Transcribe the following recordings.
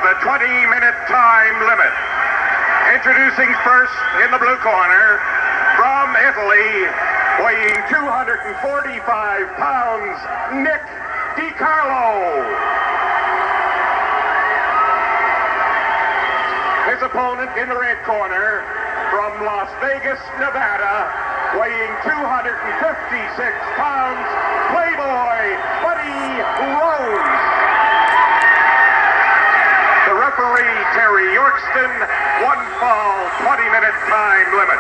with a 20-minute time limit. Introducing first in the blue corner, from Italy, weighing 245 pounds, Nick DiCarlo. His opponent in the red corner, from Las Vegas, Nevada, weighing 256 pounds, Playboy Buddy Rose. The referee, Terry Yorkston, 1 fall, 20-minute time limit.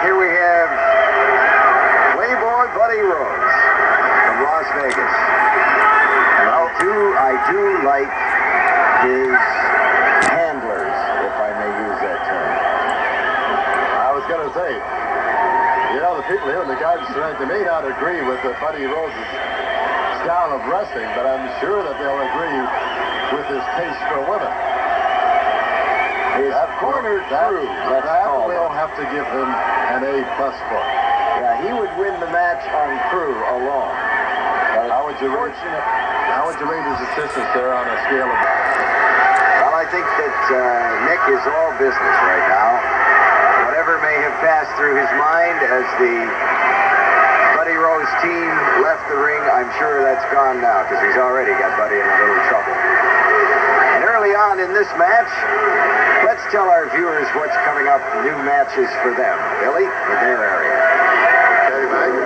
Here we have Playboy Buddy Rose from Las Vegas. I do like his handlers, if I may use that term. I was going to say, the people here in the Garden Strength, they may not agree with Buddy Rose's style of wrestling, but I'm sure that they'll agree with his taste for women. His corner crew, that we'll have to give him an A+ for. Yeah, he would win the match on crew alone. How would you rate his assistance there on a scale of... Well, I think that Nick is all business right now. Whatever may have passed through his mind as the Buddy Rose team left the ring, I'm sure that's gone now, because he's already got Buddy in a little trouble. And early on in this match, let's tell our viewers what's coming up, new matches for them. Billy, in their area. Okay, Mike.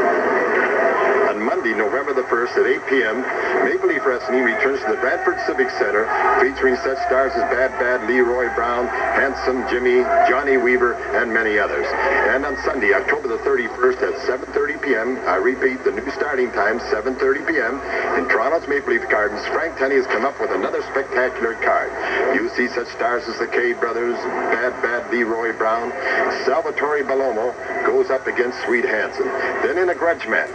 On Monday, November the 1st at 8 p.m., Maple Leaf Wrestling returns to the Bradford Civic Center, featuring such stars as Bad Bad, Leroy Brown, Handsome Jimmy, Johnny Weaver, and many others. And on Sunday, October the 31st at 7:30 p.m., I repeat, the new starting time, 7:30 p.m., in Toronto's Maple Leaf Gardens, Frank Tenney has come up with another spectacular card. You see such stars as the Cade Brothers, Bad Bad Leroy Brown, Salvatore Bellomo goes up against Sweet Hansen. Then in a grudge match,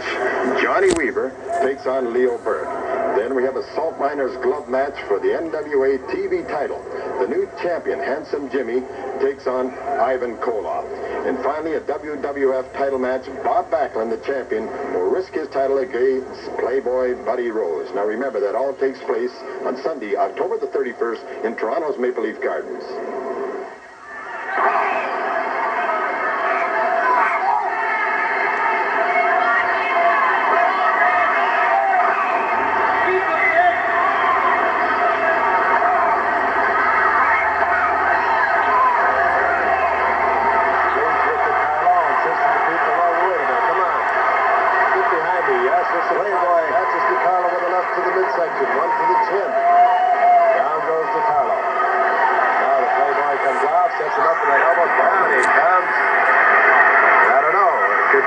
Johnny Weaver takes on Leo Burke. Then we have a Salt Miners glove match for the NWA TV title. The new champion, Handsome Jimmy, takes on Ivan Koloff. And finally, a WWF title match. Bob Backlund, the champion, will risk his title against Playboy Buddy Rose. Now remember, that all takes place on Sunday, October the 31st, in Toronto's Maple Leaf Gardens.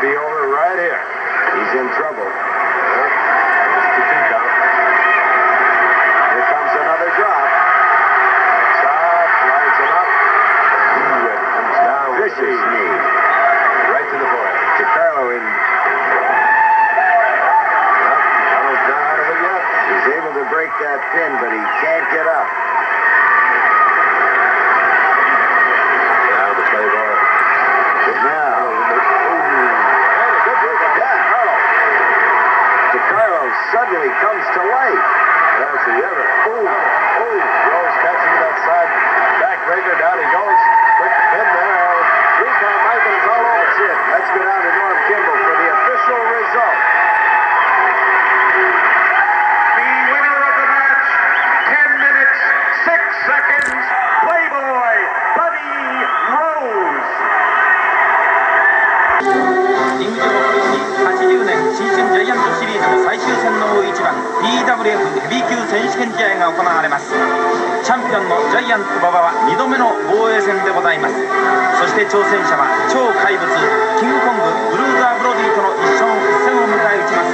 Be over right here. He's in trouble. Here comes another drop. Top, lines him up. Comes down. Vicious knee. Right to the forehead. DiCarlo in. Carlo's not out of it yet. He's able to break that pin, but he can't get up. Now the Playboy. Now. Suddenly comes to life. There's the ever. Rose catching that side backbreaker. Down he goes. Quick pin there. 3 count, Mike, and it's all over. That's it. Let's go down to Norm Kimball for the official result. The winner of the match, 10 minutes, 6 seconds, Playboy Buddy Rose. リング上を苦し80年新春ジャイアントシリーズの最終戦の大一番 PWF ヘビー級選手権試合が行われます。チャンピオンのジャイアント馬場は2度目の防衛戦でございます。そして挑戦者は超怪物キングコングブルーザー・ブロディとの一戦を迎え撃ちます。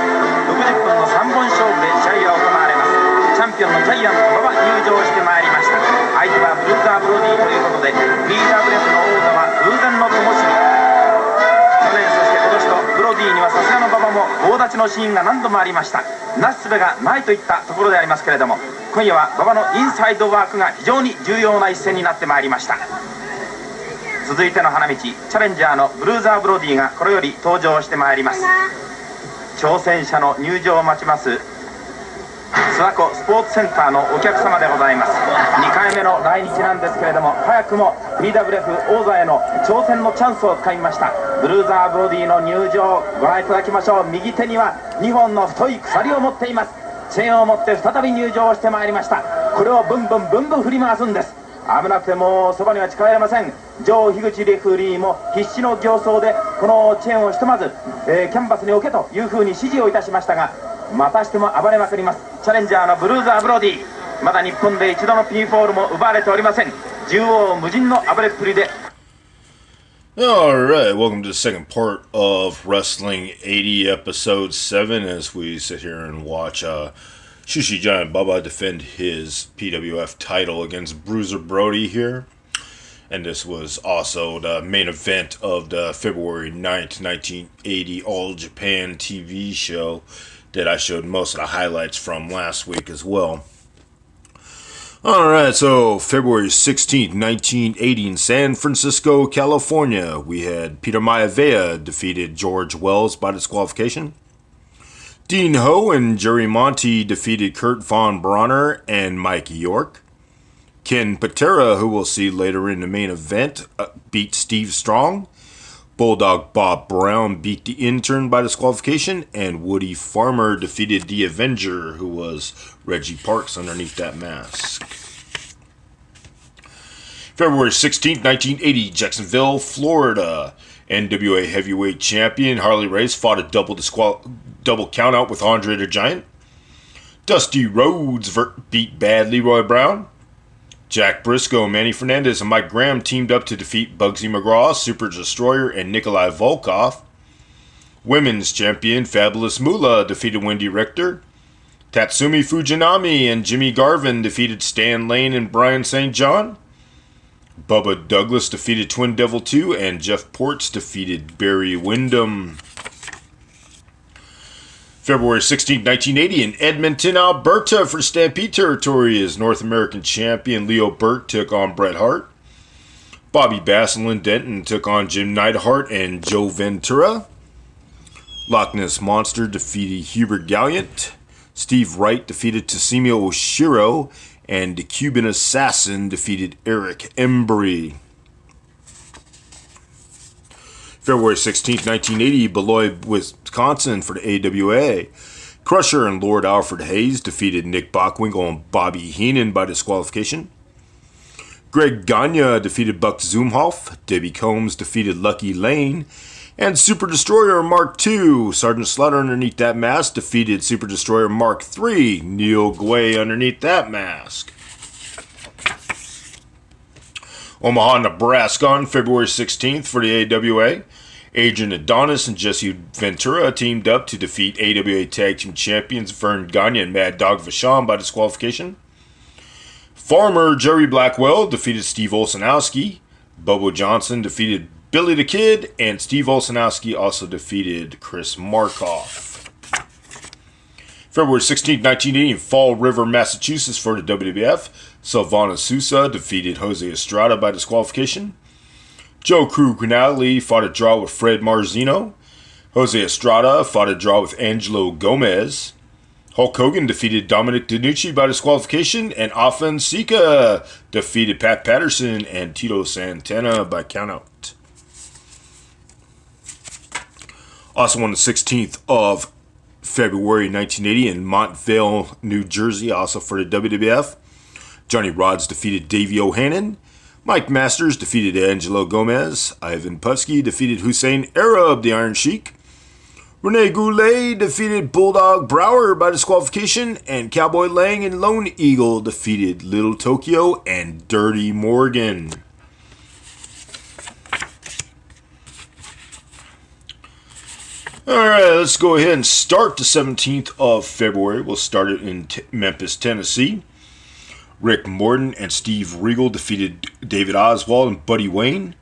60分の3本勝負で試合が行われます。チャンピオンのジャイアント馬場入場してまいりました。相手はブルーザー・ブロディということで PWF の王座は偶然の灯火。去年そして今年とブロディにはさすがの馬場も棒立待ちのシーンが何度もありました。なすすべがないといったところでありますけれども、今夜は馬場のインサイドワークが非常に重要な一戦になってまいりました。続いての花道、チャレンジャーのブルーザー・ブロディがこれより登場してまいります。挑戦者の入場を待ちます諏訪湖スポーツセンターのお客様でございます。2回目の来日なんですけれども、早くも PWF 王座への挑戦のチャンスをつかみました。ブルーザー・ブロディの入場ご覧いただきましょう。右手には2本の太い鎖を持っています。チェーンを持って再び入場してまいりました。これをブンブンブンブン振り回すんです。危なくてもうそばには近寄れません。ジョー樋口レフェリーも必死の形相でこのチェーンをひとまず、キャンバスに置けというふうに指示をいたしましたが、またしても暴れまくりますチャレンジャーのブルーザー・ブロディ。まだ日本で一度のピンフォールも奪われておりません。縦横無尽の暴れっぷりで。 Alright, welcome to the second part of Wrestling 80 episode 7 as we sit here and watch Shushi Giant Baba defend his PWF title against Bruiser Brody here. And this was also the main event of the February 9th, 1980 All Japan TV show that I showed most of the highlights from last week as well. Alright, so February 16th, 1980 in San Francisco, California, we had Peter Maivia defeated George Wells by disqualification. Dean Ho and Jerry Monty defeated Kurt Von Bronner and Mike York. Ken Patera, who we'll see later in the main event, beat Steve Strong. Bulldog Bob Brown beat the Intern by disqualification, and Woody Farmer defeated the Avenger, who was Reggie Parks underneath that mask. February 16th, 1980, Jacksonville, Florida. NWA Heavyweight Champion Harley Race fought a double countout with Andre the Giant. Dusty Rhodes beat Bad Leroy Brown. Jack Briscoe, Manny Fernandez, and Mike Graham teamed up to defeat Bugsy McGraw, Super Destroyer, and Nikolai Volkov. Women's champion Fabulous Moolah defeated Wendy Richter. Tatsumi Fujinami and Jimmy Garvin defeated Stan Lane and Brian St. John. Bubba Douglas defeated Twin Devil 2, and Jeff Ports defeated Barry Windham. February 16, 1980, in Edmonton, Alberta for Stampede Territory as North American champion Leo Burt took on Bret Hart. Bobby Basel and Denton took on Jim Neidhart and Joe Ventura. Loch Ness Monster defeated Hubert Galliant. Steve Wright defeated Tassimo Oshiro, and the Cuban Assassin defeated Eric Embry. February 16, 1980, Beloit, Wisconsin for the AWA. Crusher and Lord Alfred Hayes defeated Nick Bockwinkel and Bobby Heenan by disqualification. Greg Gagne defeated Buck Zumhoff. Debbie Combs defeated Lucky Lane. And Super Destroyer Mark II, Sergeant Slaughter underneath that mask, defeated Super Destroyer Mark III, Neil Gway underneath that mask. Omaha, Nebraska on February 16th for the AWA. Adrian Adonis and Jesse Ventura teamed up to defeat AWA Tag Team Champions Vern Gagne and Mad Dog Vachon by disqualification. Farmer Jerry Blackwell defeated Steve Olsenowski. Bobo Johnson defeated Billy the Kid, and Steve Olsenowski also defeated Chris Markoff. February 16, 1980, in Fall River, Massachusetts for the WWF, Silvana Sousa defeated Jose Estrada by disqualification. Joe Crugnali fought a draw with Fred Marzino. Jose Estrada fought a draw with Angelo Gomez. Hulk Hogan defeated Dominic DeNucci by disqualification, and Afen Sika defeated Pat Patterson and Tito Santana by countout. Also on the 16th of February 1980 in Montvale, New Jersey, also for the WWF, Johnny Rodz defeated Davey O'Hannon. Mike Masters defeated Angelo Gomez. Ivan Putski defeated Hussein Arab, the Iron Sheik. Rene Goulet defeated Bulldog Brower by disqualification, and Cowboy Lang and Lone Eagle defeated Little Tokyo and Dirty Morgan. Alright, let's go ahead and start the 17th of February. We'll start it in Memphis, Tennessee. Rick Morton and Steve Regal defeated David Oswald and Buddy Wayne.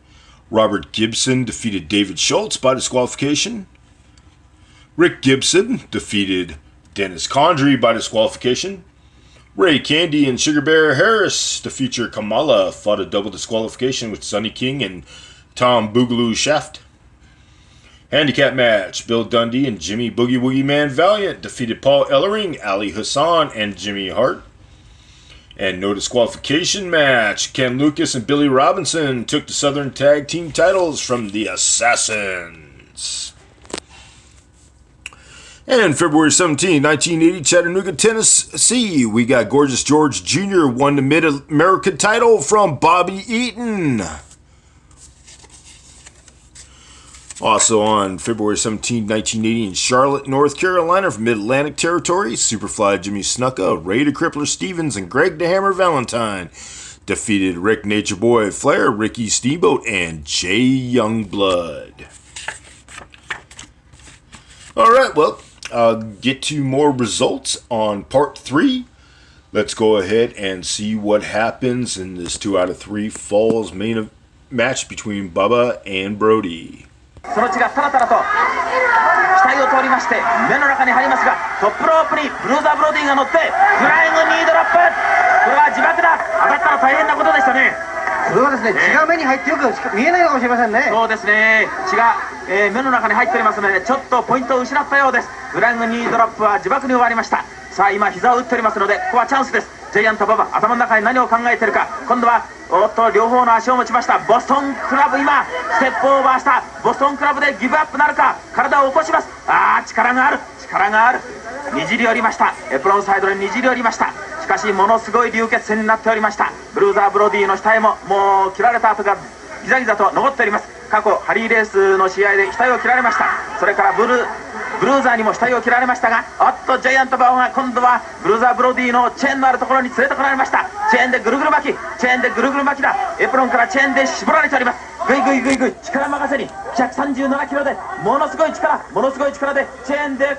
Robert Gibson defeated David Schultz by disqualification. Rick Gibson defeated Dennis Condrey by disqualification. Ray Candy and Sugar Bear Harris, the future Kamala, fought a double disqualification with Sonny King and Tom Boogaloo Shaft. Handicap match, Bill Dundee and Jimmy Boogie Woogie Man Valiant defeated Paul Ellering, Ali Hassan, and Jimmy Hart. And no disqualification match, Ken Lucas and Billy Robinson took the Southern Tag Team titles from the Assassins. And February 17, 1980, Chattanooga, Tennessee, we got Gorgeous George Jr. won the Mid-American title from Bobby Eaton. Also on February 17, 1980, in Charlotte, North Carolina, from Mid-Atlantic Territory, Superfly Jimmy Snuka, Ray the Crippler Stevens, and Greg the Hammer Valentine defeated Rick Nature Boy Flair, Ricky Steamboat, and Jay Youngblood. Alright, well, I'll get to more results on part 3. Let's go ahead and see what happens in this 2 out of 3 falls main match between Bubba and Brody. その血がタラタラと額を通りまして目の中に入りますが、トップロープにブルーザー・ブロディが乗ってフライングニードロップ、これは自爆だ。当たったら大変なことでしたね。これはですね、血が目に入ってよく見えないのかもしれませんね。そうですね、血が、目の中に入っておりますのでちょっとポイントを失ったようです。フライングニードロップは自爆に終わりました。さあ今膝を打っておりますのでここはチャンスです。ジャイアント馬場頭の中に何を考えているか。今度はおっと両方の足を持ちました。ボストンクラブ、今ステップオーバーしたボストンクラブでギブアップなるか。体を起こします。力がある、力がある。にじり寄りました。エプロンサイドににじり寄りました。しかしものすごい流血戦になっておりました。ブルーザー・ブロディの額ももう切られた跡がギザギザと残っております。過去ハリーレースの試合で額を切られました。それからブルーザーにも額を切られましたが、おっとジャイアント馬場が今度はブルーザー・ブロディのチェーンのあるところに連れてこられました。チェーンでぐるぐる巻き、チェーンでぐるぐる巻きだ。エプロンからチェーンで絞られております。ぐいぐいぐいぐい力任せに137キロでものすごい力、ものすごい力でチェーンで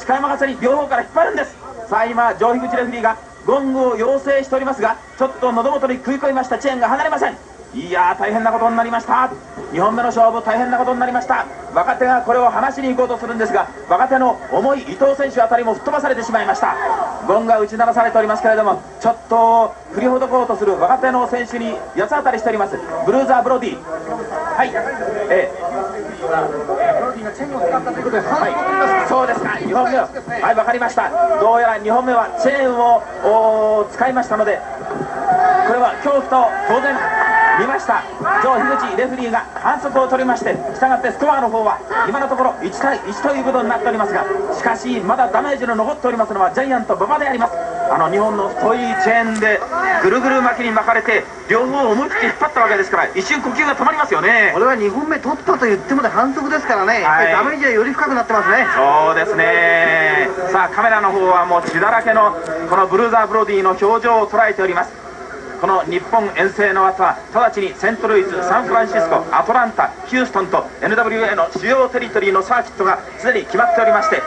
力任せに両方から引っ張るんです。さあ今上樋口レフェリーがゴングを要請しておりますが、ちょっと喉元に食い込みました。チェーンが離れません。いやー大変なことになりました。2本目の勝負大変なことになりました。若手がこれを離しに行こうとするんですが、若手の重い伊藤選手あたりも吹っ飛ばされてしまいました。ゴンが打ち鳴らされておりますけれども、ちょっと振りほどこうとする若手の選手に八つ当たりしております。ブルーザー・ブロディ、はい、そうですか。2本目ははい分かりました。どうやら2本目はチェーンを使いましたので、これは恐怖と当然見ました。上樋口レフェリーが反則を取りまして、したがってスコアの方は今のところ1対1ということになっておりますが、しかしまだダメージの残っておりますのはジャイアント馬場であります。2本の太いチェーンでぐるぐる巻きに巻かれて両方思い切って引っ張ったわけですから、一瞬呼吸が止まりますよね。これは2本目取ったと言っても反則ですからね、やっぱりダメージはより深くなってますね。そうですね。さあカメラの方はもう血だらけのこのブルーザー・ブロディの表情を捉えております。この日本遠征の後は直ちにセントルイス、サンフランシスコ、アトランタ、ヒューストンと NWA の主要テリトリーのサーキットがすでに決まっておりまして、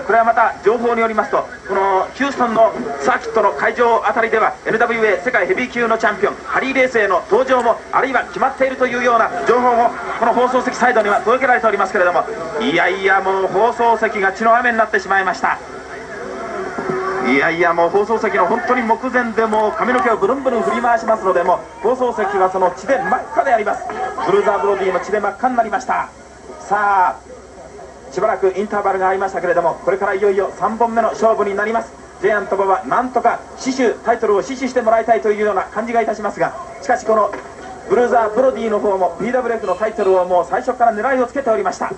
これはまた情報によりますと、このヒューストンのサーキットの会場あたりでは NWA 世界ヘビー級のチャンピオンハリー・レースへの登場もあるいは決まっているというような情報もこの放送席サイドには届けられておりますけれども、いやいやもう放送席が血の雨になってしまいました。いやいやもう放送席の本当に目前でもう髪の毛をブルンブルン振り回しますので、もう放送席はその血で真っ赤であります。ブルーザー・ブロディも血で真っ赤になりました。さあしばらくインターバルがありましたけれども、これからいよいよ3本目の勝負になります。ジャイアント馬場なんとかタイトルを死守してもらいたいというような感じがいたしますが、しかしこのブルーザー・ブロディの方も PWF のタイトルをもう最初から狙いをつけておりました。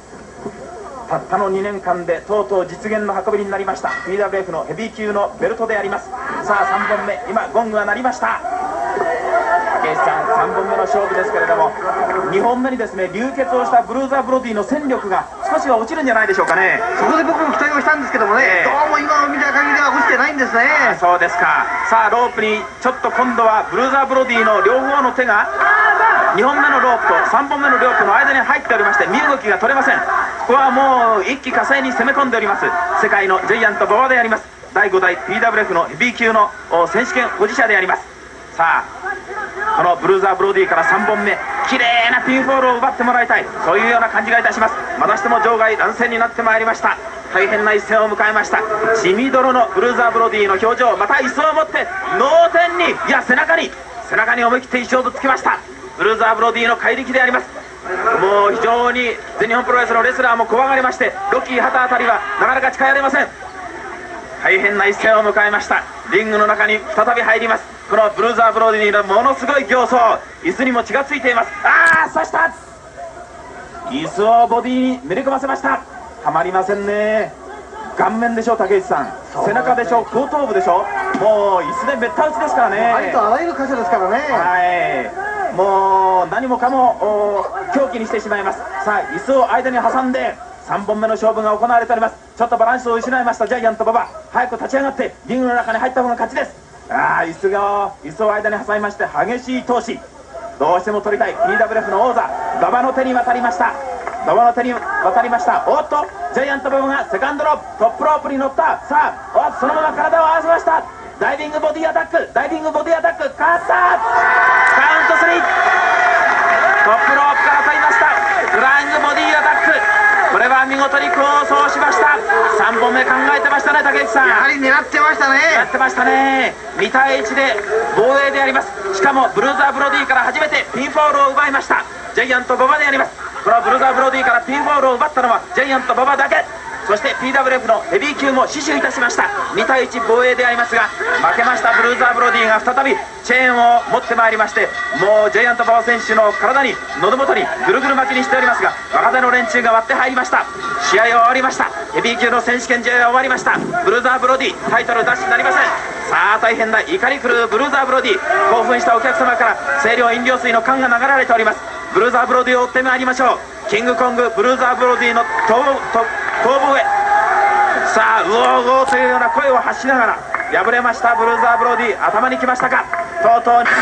たったの2年間でとうとう実現の運びになりました PWF のヘビー級のベルトであります。さあ3本目、今ゴングが鳴りました。竹内さん3本目の勝負ですけれども、2本目にですね流血をしたブルーザー・ブロディの戦力が少しは落ちるんじゃないでしょうかね。そこで僕も期待をしたんですけどもね、どうも今の見た限りでは落ちてないんですね。そうですか。さあロープにちょっと今度はブルーザー・ブロディの両方の手が2本目のロープと3本目のロープの間に入っておりまして、身動きが取れません。ここはもう一気呵成に攻め込んでおります世界のジャイアント馬場であります。第5代 PWF のヘビー級の選手権保持者であります。さあこのブルーザー・ブロディから3本目綺麗なピンフォールを奪ってもらいたい、そういうような感じがいたします。またしても場外乱戦になってまいりました。大変な一戦を迎えました。血みどろのブルーザー・ブロディの表情、また椅子を持って脳天に、いや背中に思い切って石をぶつけました。ブルーザー・ブロディの怪力であります。もう非常に全日本プロレスのレスラーも怖がりまして、ロッキー畑あたりはなかなか近寄れません。大変な一戦を迎えました。リングの中に再び入ります。このブルーザー・ブロディのものすごい形相、椅子にも血がついています。刺した、椅子をボディにめり込ませました。たまりませんね。顔面でしょう竹内さん、背中でしょう、後頭部でしょう、もう椅子でめった打ちですからね。ありとあらゆる箇所ですからね。はい、もう何もかも狂気にしてしまいます。さあ椅子を間に挟んで3本目の勝負が行われております。ちょっとバランスを失いましたジャイアント馬場、早く立ち上がってリングの中に入った方が勝ちです。椅子を間に挟みまして激しい闘志、どうしても取りたい PWF の王座馬場の手に渡りました。おっとジャイアント馬場がセカンドロープ、トップロープに乗った。さあそのまま体を合わせました。ダイビングボディアタック、勝った。カウント3、トップロープから取りました。フライングボディアタック、これは見事に構想しました。3本目考えてましたね竹内さん。やはり狙ってましたね。やってましたね。2対1で防衛であります。しかもブルーザー・ブロディから初めてピンフォールを奪いましたジャイアント馬場であります。このブルーザー・ブロディからピンフォールを奪ったのはジャイアント馬場だけ。そして PWF のヘビー級も死守いたしました。2対1防衛でありますが負けましたブルーザー・ブロディが再びチェーンを持ってまいりまして、もうジャイアント馬場選手の体に喉元にぐるぐる巻きにしておりますが、若手の連中が割って入りました。試合は終わりました。ヘビー級の選手権試合は終わりました。ブルーザー・ブロディタイトル奪取になりません。さあ大変な怒り狂うブルーザー・ブロディ、興奮したお客様から清涼飲料水の缶が流れております。ブルーザー・ブロディを追ってまいりましょう。キングコングブルーザー・ブロディの頭部へ、さあうおうおというような声を発しながら敗れましたブルーザー・ブロディ。頭にきましたか、とうとうにこ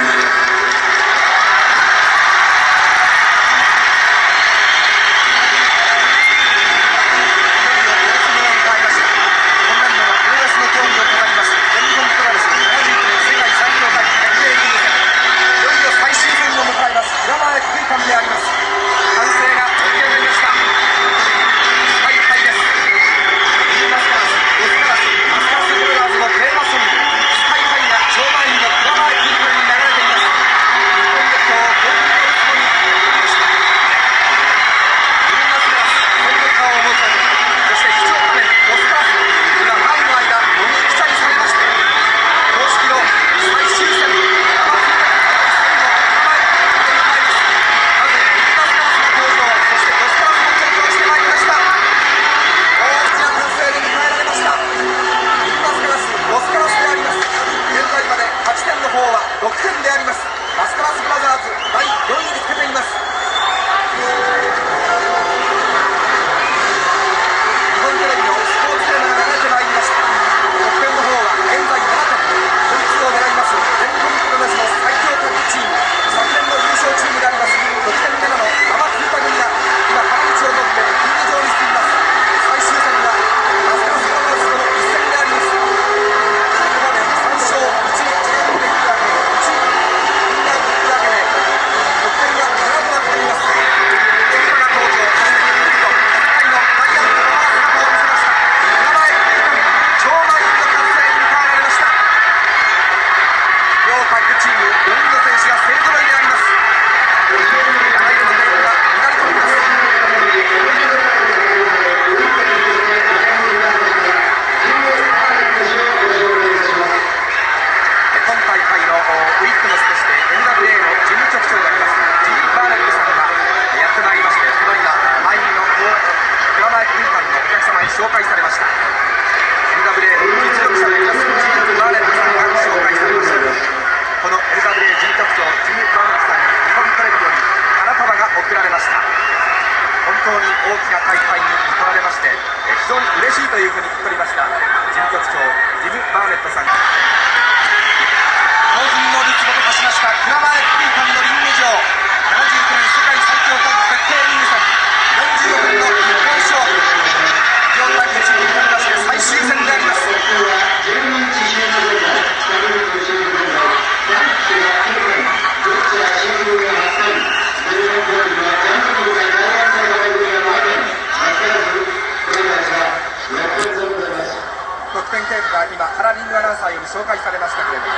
に紹介されましたけれども、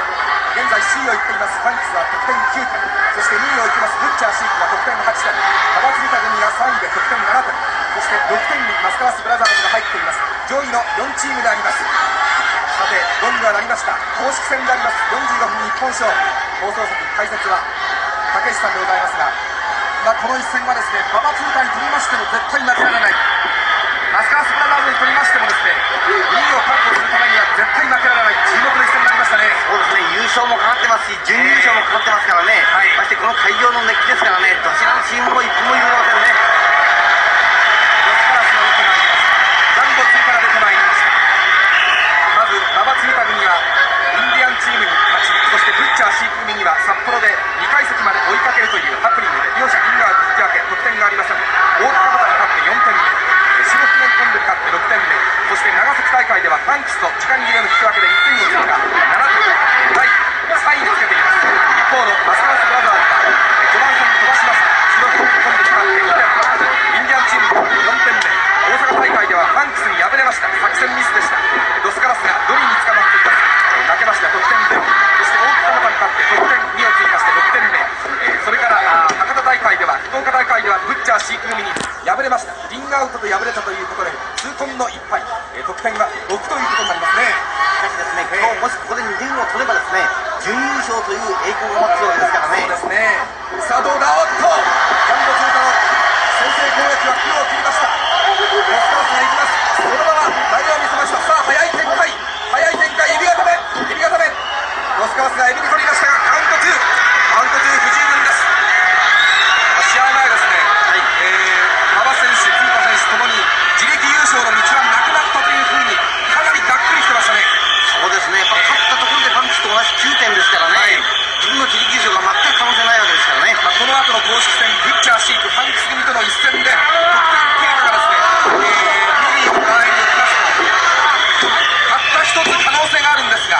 現在首位を行っていますファンクスは得点9点、そして2位を行きますブッチャーシークが得点8点、パバツルタ組が3位で得点7点、そして6点にマスカラスブラザーズが入っています。上位の4チームであります。さてゴングが鳴りました。公式戦であります。45分日本勝負、放送席解説は竹内さんでございますが、この一戦はですね、馬場通貨にとりましても絶対負けられない、マスカラスブラザーズにとりましてもですね、2位を確保するためには絶対負けられない注目の一戦になりましたね。そうですね、優勝もかかってますし、準優勝もかかってますからね、ましてこの会場の熱気ですからね、どちらのチームも一歩も譲れませんね。ロスカラスの出てまいります。ジャンボ2から出てまいりました。まず馬場通貨組はインディアンチームに勝ち、そしてブッチャーシーク組には札幌で2階席まで追いかけるというハプニングで両者リンガーズ引き分け、得点がありません。大塚バタに勝って4点目、下船コンビに勝って6点目、そして長崎大会ではファンクスと時間切れの引き分けで1点を追加、7点、第3位につけています。一方のマスカラスブラザーズは序盤戦飛ばします。白船コンビに勝って2点、インディアンチームに4点目、大阪大会ではファンクスに敗れました。作戦ミスでした。ロスカラスがドリーに捕まっています。負けました得点0、そして大塚バタに勝って得点2を追加して6点目、それから博多大会では福岡大会ではブッチャーシーク組に敗れました。リングアウトと敗れたということで痛恨の1敗、得点は6ということになりますね。しかしですね、今日もしここで2点を取ればですね、準優勝という栄光が待つわけですからね。そうですね。さあどうだ、おっとジャンボ通貨の先制攻撃は黒を切りました。ロスカラスが行きます。そのまま投げを見せました。さあ速い展開、エビ固め、ロスカラスがエビに取りましたがカウント2不十分です。試合前ですね、馬場選手、キーパ選手ともに自力優勝の道はなくなったというふうにかなりがっくりしてましたね。そうですね、やっぱ勝ったところでファンクスと同じ9点ですからね、自分の自力優勝が全く可能性ないわけですからね。この後の公式戦ブッチャーシークファンクス組との一戦で得点経過がですね、ミリーの場合にいきますとたった一つ可能性があるんですが、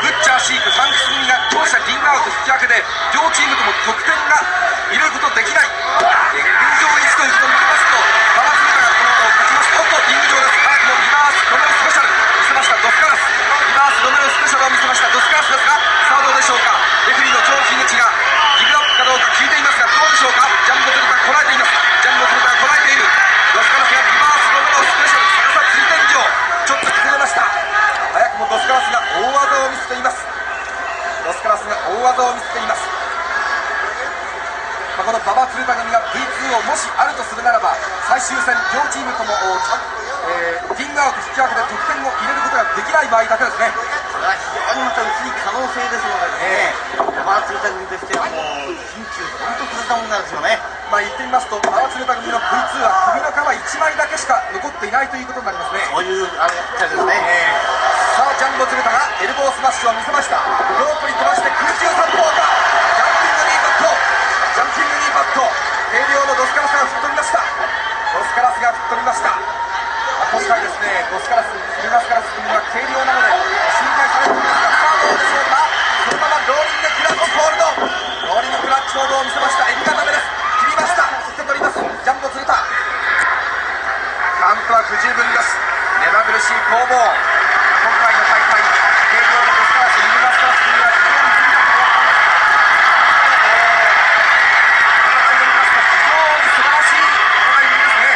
ブッチャーシークファンクス組が両者リングアウト引き分けで両チームとも得点が入れることできない、現状維持ということになりますと馬場通貨がこの勝ちますと、おっとリング上です。早くもリバースロメロスペシャル見せましたドスカラス、リバースロメロスペシャルを見せましたドスカラスですが、さあどうでしょうか。レフェリーの長木口がギブアップかどうか聞いていますが、どうでしょうか。ジャンボ鶴田がこらえています。ジャンボ鶴田がこらえている。ドスカラスがリバースロメロスペシャル逆さ釣り天井、ちょっと崩れました。早くもドスカラスが大技を見せています。ドスカラスが大技を見せています。この馬場鶴田組が V2 をもしあるとするならば、最終戦両チームともリングアウト引き分けで得点を入れることができない場合だけですね。それは非常にまた薄い可能性ですのでですね、馬場鶴田組としてはもう心中本当崩れたもんなんですよね。言ってみますと馬場鶴田組の V2 は首の皮1枚だけしか残っていないということになりますね。そういうあれやったですね。さあジャンボ鶴田がエルボースマッシュを見せました。ロープに飛ばして空中殺法か、ジャンピングニーパット、軽量のドスカラスが吹っ飛びました。今回ですね、ドスカラス組は軽量なので心配されていますが、さあどうでしょうか。そのままローリングクラッチホールドを見せました。エビ固めです。切りました。引き取りますジャンボ鶴田。カウントは不十分です。目まぐるしい攻防。今回の大会軽量のドスカラス、イルマスカラス組は非常に素晴らしい戦いぶりですね。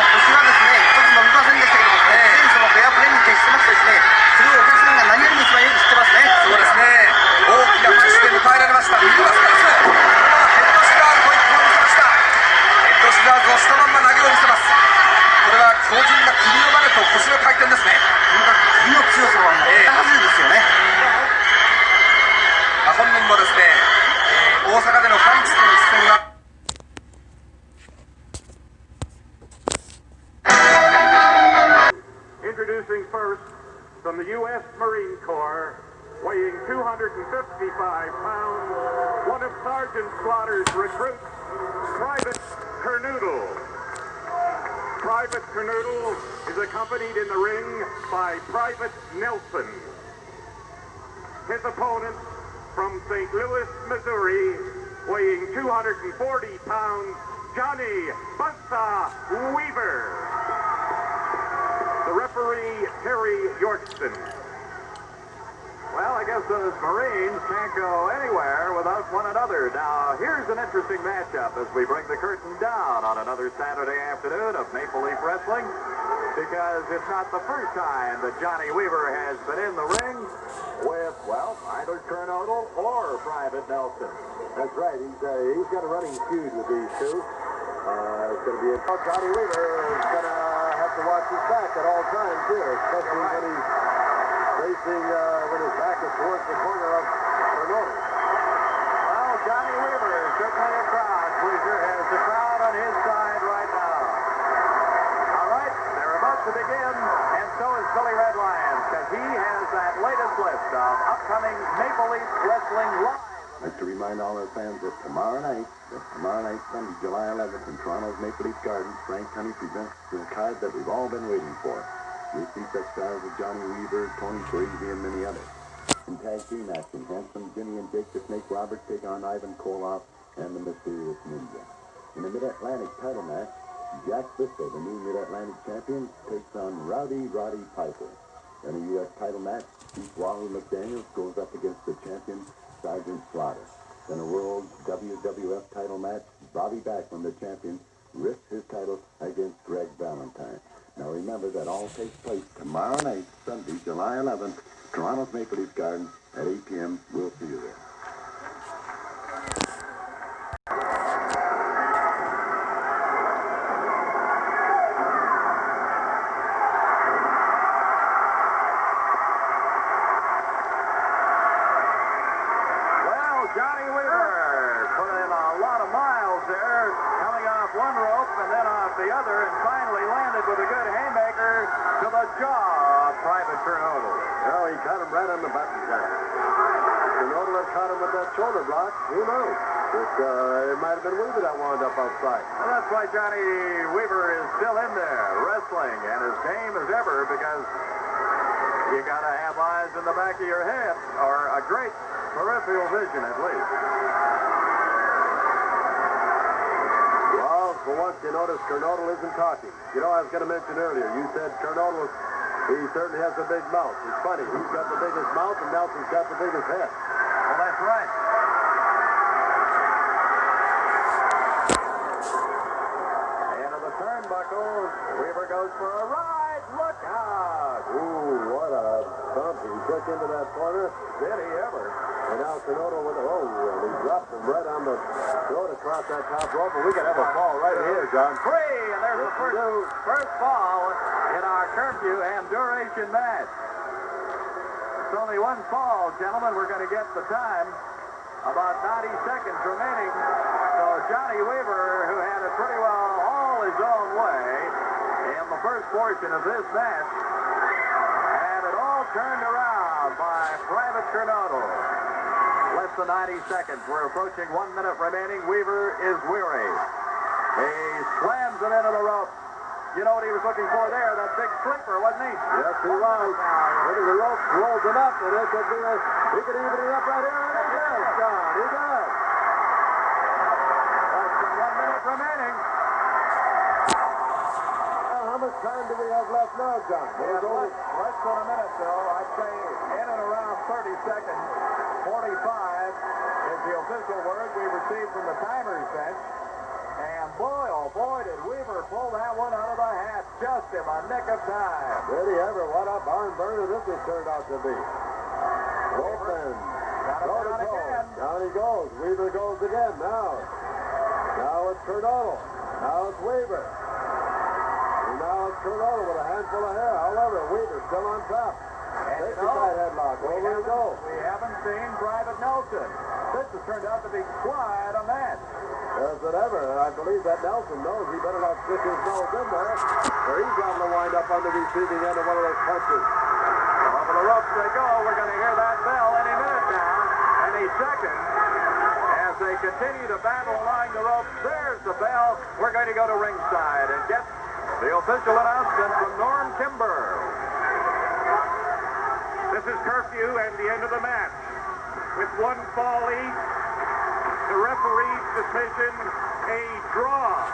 腰はですね、一つ伸びませんでしたけども、そのフェアプレーに徹してましてですね、それをお客さんが何よりも一番よく知ってますね。そうですね。大きな拍手で迎えられました。イルマスカラス。このままヘッドシザーズホイップを見せました。ヘッドシザーズをしたまんま投げを見せます。これは強靭な首のバネと腰の回転ですね。とにかく首の強さはもう桁外れですよね。本人もですね、大阪でのファンクスとの一戦はIntroducing first, from the U.S. Marine Corps, weighing 255 pounds, one of Sergeant Slaughter's recruits, Private Kernoodle. Private Kernoodle is accompanied in the ring by Private Nelson. His opponent, from St. Louis, Missouri, weighing 240 pounds, Johnny Buzzsaw Weaver. The referee, Terry Yorkston. guess those Marines can't go anywhere without one another. Now, here's an interesting matchup as we bring the curtain down on another Saturday afternoon of Maple Leaf Wrestling, because it's not the first time that Johnny Weaver has been in the ring with, well, either Kernodle or Private Nelson. That's right. He's got a running feud with these two. It's going to be Johnny Weaver is going to have to watch his back at all times here, especially when he's racing when his back is towards the corner of Kernodle. Well, Johnny Weaver is certainly a crowd pleaser, has the crowd on his side right now. All right, they're about to begin, and so is Billy Red Lions, because he has that latest list of upcoming Maple Leaf Wrestling Live. I'd like to remind all our fans that tomorrow night, Sunday, July 11th, in Toronto's Maple Leaf Gardens, Frank Tunney presents the card that we've all been waiting for. You'll see such stars as Johnny Weaver, Tony Parisi, and many others. In tag team action, Handsome Jimmy and Jake the Snake Roberts take on Ivan Koloff and the Mysterious Ninja. In the Mid-Atlantic title match, Jack Briscoe, the new Mid-Atlantic champion, takes on Roddy Piper. In a U.S. title match, Chief Wahoo McDaniels goes up against the champion, Sergeant Slaughter. In a World WWF title match, Bobby Backlund, the champion, risks his title against Greg Valentine. Now remember that all takes place tomorrow night, Sunday, July 11th, Toronto's Maple Leaf Gardens at 8 p.m. We'll see you there. Johnny Weaver put in a lot of miles there, coming off one rope and then off the other, and finally landed with a good haymaker to the jaw of Private Kernodle. Well, he caught him right on the button, Jack. Kernodle had caught him with that shoulder block. Who knows? It might have been Weaver that wound up outside. Well, that's why Johnny Weaver is still in there, wrestling, and as game as ever, because you got to have eyes in the back of your head, or a great peripheral vision, at least. Well, for once, you notice Kernodle isn't talking. You know, I was going to mention earlier, you said Kernodle, he certainly has a big mouth. It's funny, he's got the biggest mouth and Nelson's got the biggest head. Well, that's right. Into the turnbuckle, Weaver goes for a ride. Look out! Ooh, what a bump. He took into that corner. Did he ever? And now Kernodle went, and he dropped him right on the throat across that top rope. And we could have a fall right here, John. Free, and there's the first fall in our curfew and duration match. It's only one fall, gentlemen. We're going to get the time. About 90 seconds remaining. So Johnny Weaver, who had it pretty well all his own way in the first portion of this match, had it all turned around by Private Kernodle. Less than 90 seconds. We're approaching 1 minute remaining. Weaver is weary. He slams it into the rope. You know what he was looking for there? That big sleeper, wasn't he? Yes, he was. Into the rope, rolls it up, and it could be he could even it up right here. And he does, John. He does. Less than 1 minute remaining. How much time do we have left now, John? We have less than a minute, though. I'd say in and around 30 seconds. 45 is the official word we received from the timer's bench. And boy, oh boy, did Weaver pull that one out of the hat just in the nick of time. Did he ever? What a barn burner this has turned out to be. Rope and Down again. Down he goes. Weaver goes again now. Now it's Kernodle. Now it's Weaver. And now it's Kernodle with a handful of hair. However, Weaver's still on top. Take the side headlock. Over we go. We haven't seen Private Nelson. This has turned out to be quite a match. As it ever. And I believe that Nelson knows he better not stick his nose in there, or he's going to wind up on the receiving end of one of those punches. Over the ropes they go. We're going to hear that bell any minute now. Any second. As they continue to battle along the ropes, there's the bell. We're going to go to ringside and get the official announcement from Norm Kimber. This is curfew and the end of the match. With one fall each, the referee's decision, a draw.